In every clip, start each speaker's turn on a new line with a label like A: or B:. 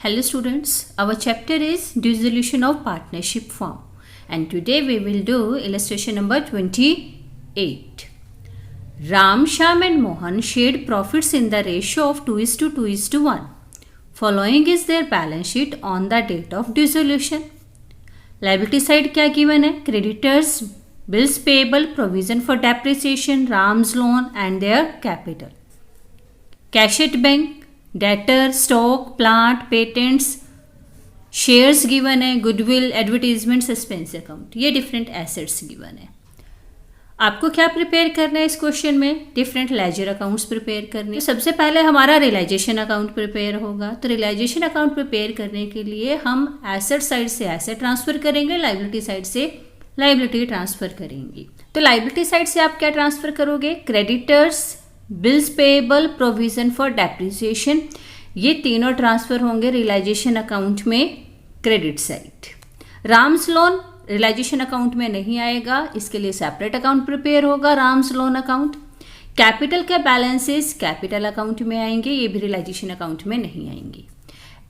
A: Hello students, our chapter is dissolution of partnership form and today we will do illustration number 28. Ram, Shyam and Mohan shared profits in the ratio of 2:2:1. Following is their balance sheet on the date of dissolution. Liability side क्या given है? Creditors, bills payable, provision for depreciation, Ram's loan and their capital. Cash at bank, debtor, stock, plant, patents, shares given है, goodwill, advertisement, suspense account, ये different assets given है। आपको क्या prepare करना है इस क्वेश्चन में? डिफरेंट लेजर अकाउंट्स प्रिपेयर करने। तो सबसे पहले हमारा रियलाइजेशन अकाउंट प्रिपेयर होगा। तो रियलाइजेशन अकाउंट प्रिपेयर करने के लिए हम एसेट साइड से एसेट ट्रांसफर करेंगे, लाइबिलिटी साइड से लाइबिलिटी ट्रांसफर करेंगे। तो लाइबिलिटी साइड से आप क्या ट्रांसफर करोगे? Creditors, bills payable, provision for depreciation, ये तीनों ट्रांसफर होंगे रियलाइजेशन अकाउंट में credit side. Ram's loan realisation account में नहीं आएगा, इसके लिए सेपरेट अकाउंट प्रिपेयर होगा, राम्स लोन अकाउंट। कैपिटल के बैलेंसेस कैपिटल अकाउंट में आएंगे, ये भी रियलाइजेशन अकाउंट में नहीं आएंगे।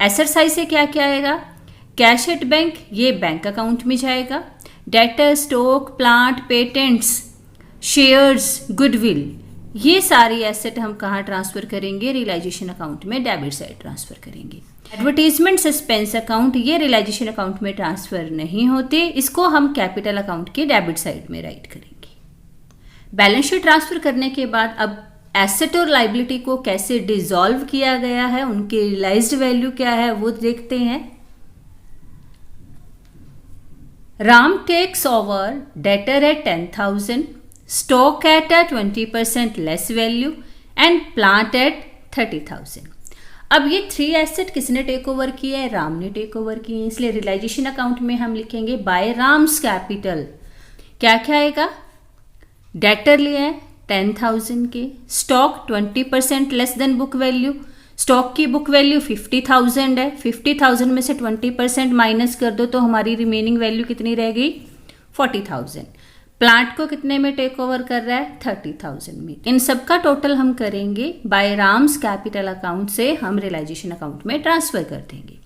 A: एसेट साइड से क्या क्या आएगा? कैश एट बैंक, ये बैंक अकाउंट में जाएगा। Debtor, stock, plant, patents, shares, goodwill, ये सारी एसेट हम कहाँ ट्रांसफर करेंगे? रियलाइजेशन अकाउंट में डेबिट साइड ट्रांसफर करेंगे। एडवर्टीजमेंट, सस्पेंस अकाउंट, ये रियलाइजेशन अकाउंट में ट्रांसफर नहीं होते, इसको हम कैपिटल अकाउंट के डेबिट साइड में राइट करेंगे। बैलेंस शीट ट्रांसफर करने के बाद अब एसेट और लाइबिलिटी को कैसे डिसॉल्व किया गया है, उनकी रियलाइज्ड वैल्यू क्या है वो देखते हैं। Ram takes over debtor at 10,000, stock at a 20% less value and plant at 30,000। अब ये 3 एसेट किसने टेक ओवर किए हैं? राम ने टेक ओवर किए हैं, इसलिए रियलाइजेशन अकाउंट में हम लिखेंगे बाय राम्स कैपिटल। क्या क्या आएगा? डेटर लिए हैं 10,000 के, stock 20% less than book value, stock की बुक वैल्यू 50,000 है, 50,000 में से 20% माइनस कर दो तो हमारी रिमेनिंग वैल्यू कितनी रह गई? 40,000। प्लांट को कितने में टेक ओवर कर रहा है? 30,000 में। इन सब का टोटल हम करेंगे बाय राम्स कैपिटल अकाउंट से हम रियलाइजेशन अकाउंट में ट्रांसफर कर देंगे।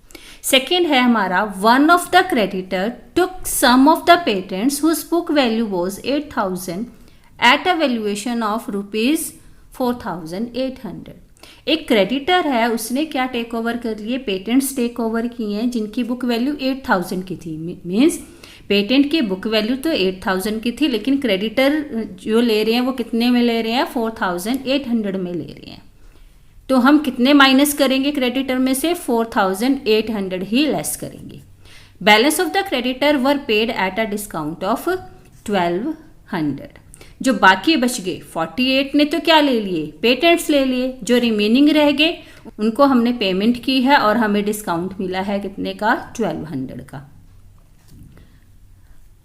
A: सेकेंड है हमारा, one of the creditor took some of the patents whose book value was 8,000 at a valuation of ₹4,800। एक क्रेडिटर है, उसने क्या टेक ओवर कर लिए? पेटेंट्स टेक ओवर किए हैं जिनकी बुक वैल्यू 8,000 की थी। मीन्स पेटेंट की बुक वैल्यू तो 8,000 की थी, लेकिन क्रेडिटर जो ले रहे हैं वो कितने में ले रहे हैं? 4,800 में ले रहे हैं। तो हम कितने माइनस करेंगे क्रेडिटर में से? 4,800 ही लेस करेंगे। Balance of the creditor were paid at a discount of 1,200। जो बाकी बच गए 48 ने तो क्या ले लिए? पेटेंट्स ले लिए। जो रिमेनिंग रह गए उनको हमने पेमेंट की है और हमें डिस्काउंट मिला है कितने का? 1,200 का।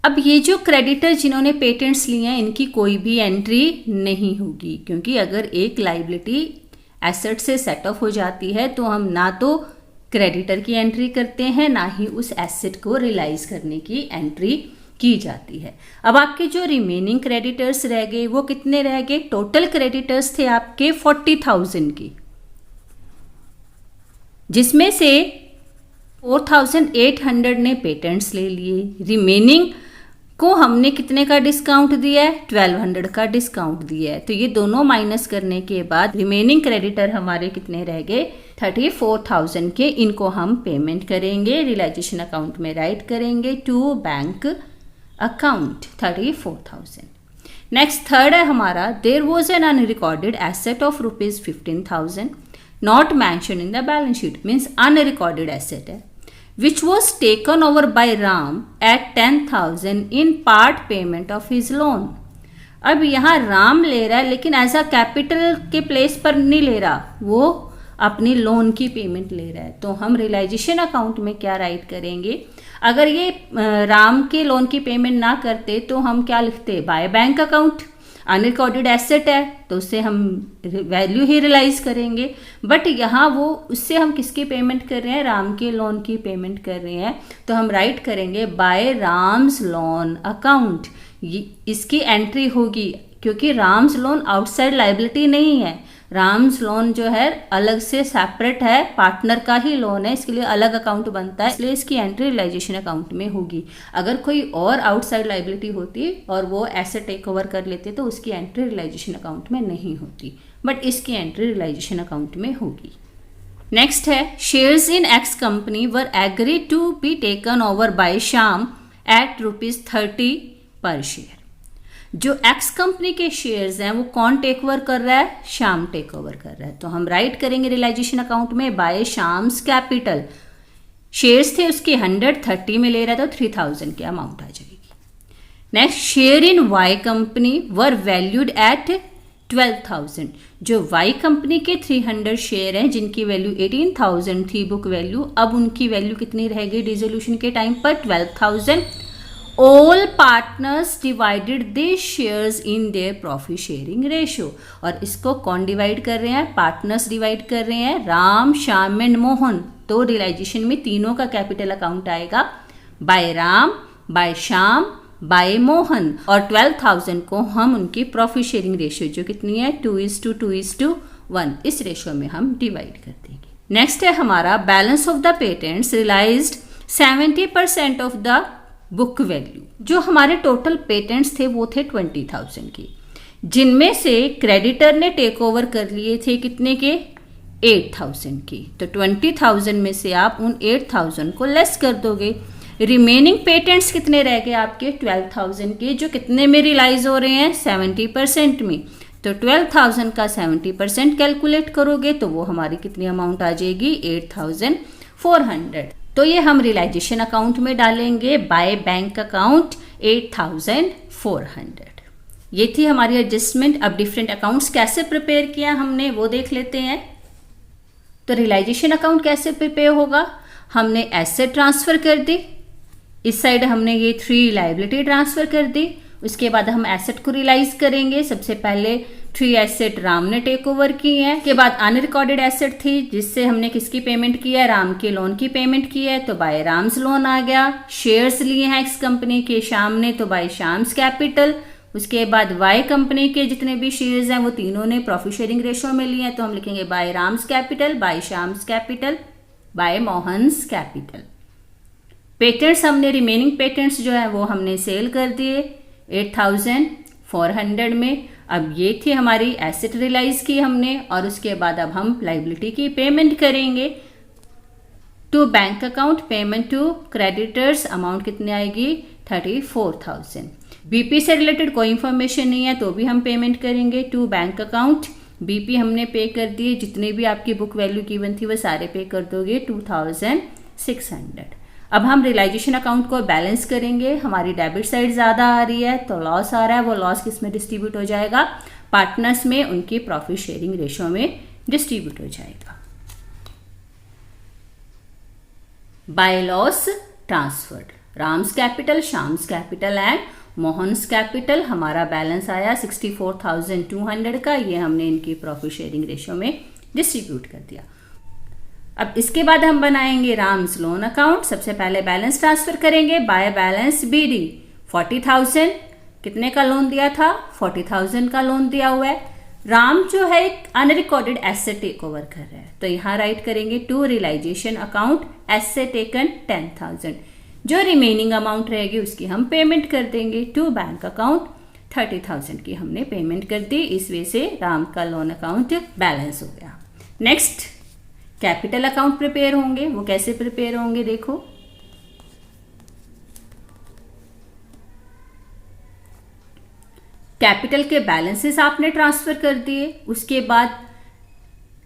A: अब ये जो क्रेडिटर जिन्होंने पेटेंट्स लिए हैं इनकी कोई भी एंट्री नहीं होगी, क्योंकि अगर एक लाइबिलिटी एसेट से सेट ऑफ हो जाती है तो हम ना तो क्रेडिटर की एंट्री करते हैं ना ही उस एसेट को रियलाइज करने की एंट्री की जाती है। अब आपके जो रिमेनिंग क्रेडिटर्स रह गए वो कितने रह गए? टोटल क्रेडिटर्स थे आपके 40,000 की, जिसमें से 4,800 ने पेटेंट्स ले लिए। रिमेनिंग को हमने कितने का डिस्काउंट दिया है? 1,200 का डिस्काउंट दिया है। तो ये दोनों माइनस करने के बाद रिमेनिंग क्रेडिटर हमारे कितने रह गए? 34,000 के। इनको हम पेमेंट करेंगे, रियलाइजेशन अकाउंट में राइट करेंगे to bank account 34,000। Next third है हमारा, there was an unrecorded asset of ₹15,000 not mention in the balance sheet, means unrecorded asset है, which was taken over by Ram at 10,000 in part payment of his loan। अब यहाँ राम ले रहा है लेकिन as a capital के place पर नहीं ले रहा, वो अपनी लोन की पेमेंट ले रहा है। तो हम रियलाइजेशन अकाउंट में क्या राइट करेंगे? अगर ये राम के लोन की पेमेंट ना करते तो हम क्या लिखते? By bank account. Unrecorded asset है तो उससे हम वैल्यू ही रियलाइज करेंगे, बट यहाँ वो उससे हम किसकी पेमेंट कर रहे हैं? राम के लोन की पेमेंट कर रहे हैं, तो हम राइट करेंगे बाय राम्स लोन अकाउंट। इसकी एंट्री होगी क्योंकि राम्स लोन आउटसाइड लाइबिलिटी नहीं है, राम्स लोन जो है अलग से सेपरेट है, पार्टनर का ही लोन है, इसके लिए अलग अकाउंट बनता है, इसलिए इसकी एंट्री रियलाइजेशन अकाउंट में होगी। अगर कोई और आउटसाइड लाइबिलिटी होती और वो एसेट टेक ओवर कर लेते तो उसकी एंट्री रियलाइजेशन अकाउंट में नहीं होती, बट इसकी एंट्री रियलाइजेशन अकाउंट में होगी। नेक्स्ट है shares in X company were agree to be taken over by Shyam at ₹30 per share. जो एक्स कंपनी के शेयर्स हैं वो कौन टेक ओवर कर रहा है? श्याम टेक ओवर कर रहा है। तो हम राइट करेंगे रियलाइजेशन अकाउंट में बाय श्याम्स कैपिटल। शेयर्स थे उसके 130 में ले रहा था तो 3000 की अमाउंट आ जाएगी। Next share in Y company were valued at 12,000। जो वाई कंपनी के 300 शेयर हैं जिनकी वैल्यू 18,000 थी बुक वैल्यू, अब उनकी वैल्यू कितनी रहेगी डिसोल्यूशन के टाइम पर? 12,000। All partners divided they shares in their profit sharing ratio. और इसको कौन डिवाइड कर रहे हैं? पार्टनर्स डिवाइड कर रहे हैं, राम, श्याम एंड मोहन। तो रियलाइजेशन में तीनों का कैपिटल अकाउंट आएगा, by Ram, by Shyam, by Mohan. और 12,000 को हम उनकी प्रॉफिट शेयरिंग रेशियो जो कितनी है 2:1, इस रेशियो में हम डिवाइड कर देंगे। नेक्स्ट है हमारा balance of the patents realised 70% of the book value. जो हमारे टोटल पेटेंट्स थे वो थे 20,000 की, जिनमें से क्रेडिटर ने टेक ओवर कर लिए थे कितने के? 8,000 की। तो 20,000 में से आप उन 8,000 को लेस कर दोगे। रिमेनिंग पेटेंट्स कितने रह गए आपके? 12,000 के, जो कितने में रियलाइज हो रहे हैं? 70% में। तो 12,000 का 70% कैलकुलेट करोगे तो वो हमारी कितनी अमाउंट आ जाएगी? 8,400। तो ये हम रियलाइजेशन अकाउंट में डालेंगे बाय बैंक अकाउंट 8,400। ये थी हमारी एडजस्टमेंट। अब डिफरेंट अकाउंट्स कैसे प्रिपेयर किया हमने वो देख लेते हैं। तो रियलाइजेशन अकाउंट कैसे प्रिपेयर होगा? हमने एसेट ट्रांसफर कर दी, इस साइड हमने ये 3 लाइबिलिटी ट्रांसफर कर दी। उसके बाद हम एसेट को रियलाइज करेंगे। सबसे पहले 3 एसेट राम ने टेक ओवर की है, उसके बाद अनरिकॉर्डेड एसेट थी जिससे हमने किसकी पेमेंट की है? राम के लोन की पेमेंट की है, तो बाय राम्स लोन आ गया। शेयर्स लिए हैं एक्स कंपनी के श्याम ने, तो बाय श्याम्स कैपिटल। उसके बाद वाई कंपनी के जितने भी शेयर्स हैं वो तीनों ने प्रॉफिट शेयरिंग रेशियो में लिए हैं, तो हम लिखेंगे by Ram's capital, by Shyam's capital, by Mohan's capital. Patents हमने रिमेनिंग पेटेंट्स जो है वो हमने सेल कर दिए 8,400 में। अब ये थी हमारी एसेट रियलाइज की हमने, और उसके बाद अब हम लाइबिलिटी की पेमेंट करेंगे। To bank account payment to creditors amount कितनी आएगी? 34,000। बीपी से रिलेटेड कोई इंफॉर्मेशन नहीं है तो भी हम पेमेंट करेंगे। टू बैंक अकाउंट बीपी हमने पे कर दिए, जितने भी आपकी बुक वैल्यू गिवन थी वो सारे पे कर दोगे 2,600। अब हम रियलाइजेशन अकाउंट को बैलेंस करेंगे। हमारी डेबिट साइड ज़्यादा आ रही है तो लॉस आ रहा है, वो लॉस किस में डिस्ट्रीब्यूट हो जाएगा? पार्टनर्स में, उनकी प्रॉफिट शेयरिंग रेशियो में डिस्ट्रीब्यूट हो जाएगा। By loss transferred Ram's capital, Shyam's capital and Mohan's capital. हमारा बैलेंस आया 64,200 का, ये हमने इनकी प्रॉफिट शेयरिंग रेशियो में डिस्ट्रीब्यूट कर दिया। अब इसके बाद हम बनाएंगे राम्स लोन अकाउंट। सबसे पहले बैलेंस ट्रांसफर करेंगे बाय बैलेंस बीडी। 40,000 कितने का लोन दिया था? 40,000 का लोन दिया हुआ है। राम जो है एक अनरिकॉर्डेड एसेट टेक ओवर कर रहा है, तो यहां राइट करेंगे to realisation account asset taken 10,000। जो रिमेनिंग अमाउंट रहेगी उसकी हम पेमेंट कर देंगे। टू बैंक अकाउंट 30,000 की हमने पेमेंट कर दी। इस वजह से राम का लोन अकाउंट बैलेंस हो गया। नेक्स्ट कैपिटल अकाउंट प्रिपेयर होंगे। वो कैसे प्रिपेयर होंगे देखो। कैपिटल के बैलेंसेस आपने ट्रांसफर कर दिए। उसके बाद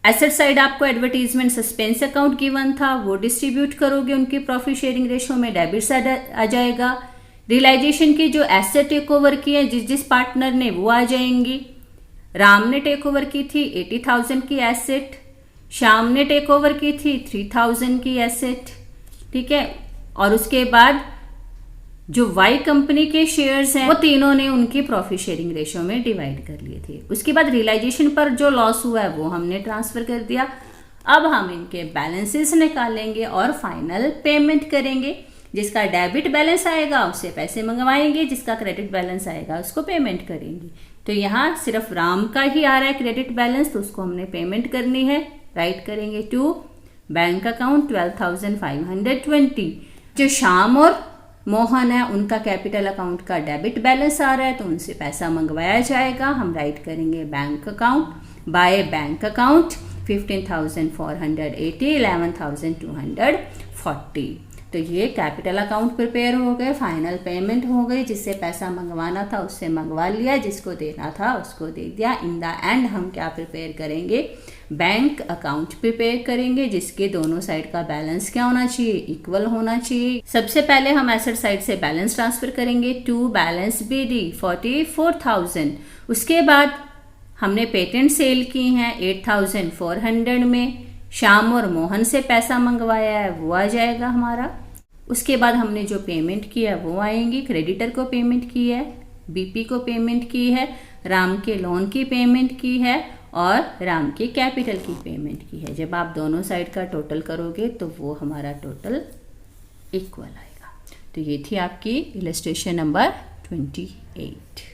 A: एसेट साइड आपको एडवर्टीजमेंट सस्पेंस अकाउंट गिवन था, वो डिस्ट्रीब्यूट करोगे उनकी प्रॉफिट शेयरिंग रेशियो में, डेबिट साइड आ जाएगा। रियलाइजेशन की जो एसेट टेक ओवर की है जिस पार्टनर ने, वो आ जाएंगी। राम ने टेक ओवर की थी 80,000 की एसेट, श्याम ने टेक ओवर की थी 3,000 की एसेट, ठीक है। और उसके बाद जो वाई कंपनी के शेयर्स हैं वो तीनों ने उनकी प्रॉफिट शेयरिंग रेशियो में डिवाइड कर लिए थे। उसके बाद रियलाइजेशन पर जो लॉस हुआ है वो हमने ट्रांसफर कर दिया। अब हम इनके बैलेंसेस निकालेंगे और फाइनल पेमेंट करेंगे। जिसका डेबिट बैलेंस आएगा उससे पैसे मंगवाएंगे, जिसका क्रेडिट बैलेंस आएगा उसको पेमेंट करेंगे। तो यहाँ सिर्फ राम का ही आ रहा है क्रेडिट बैलेंस, तो उसको हमने पेमेंट करनी है। राइट करेंगे टू बैंक अकाउंट 12,520। जो श्याम और मोहन है उनका कैपिटल अकाउंट का डेबिट बैलेंस आ रहा है, तो उनसे पैसा मंगवाया जाएगा। हम राइट करेंगे bank account by bank account 15,480 11,240। तो ये कैपिटल अकाउंट प्रिपेयर हो गए, फाइनल पेमेंट हो गई, जिससे पैसा मंगवाना था उससे मंगवा लिया, जिसको देना था उसको दे दिया। इन द एंड हम क्या प्रिपेयर करेंगे, बैंक अकाउंट प्रिपेयर करेंगे, जिसके दोनों साइड का बैलेंस क्या होना चाहिए, इक्वल होना चाहिए। सबसे पहले हम एसेट साइड से बैलेंस ट्रांसफर करेंगे टू बैलेंस BD 44,000। उसके बाद हमने पेटेंट सेल की हैं 8,400 में, श्याम और मोहन से पैसा मंगवाया है वो आ जाएगा हमारा। उसके बाद हमने जो पेमेंट की है वो आएंगी, क्रेडिटर को पेमेंट की है, BP को पेमेंट की है, राम के लोन की पेमेंट की है और राम के कैपिटल की पेमेंट की है। जब आप दोनों साइड का टोटल करोगे तो वो हमारा टोटल इक्वल आएगा। तो ये थी आपकी इलस्ट्रेशन नंबर 28।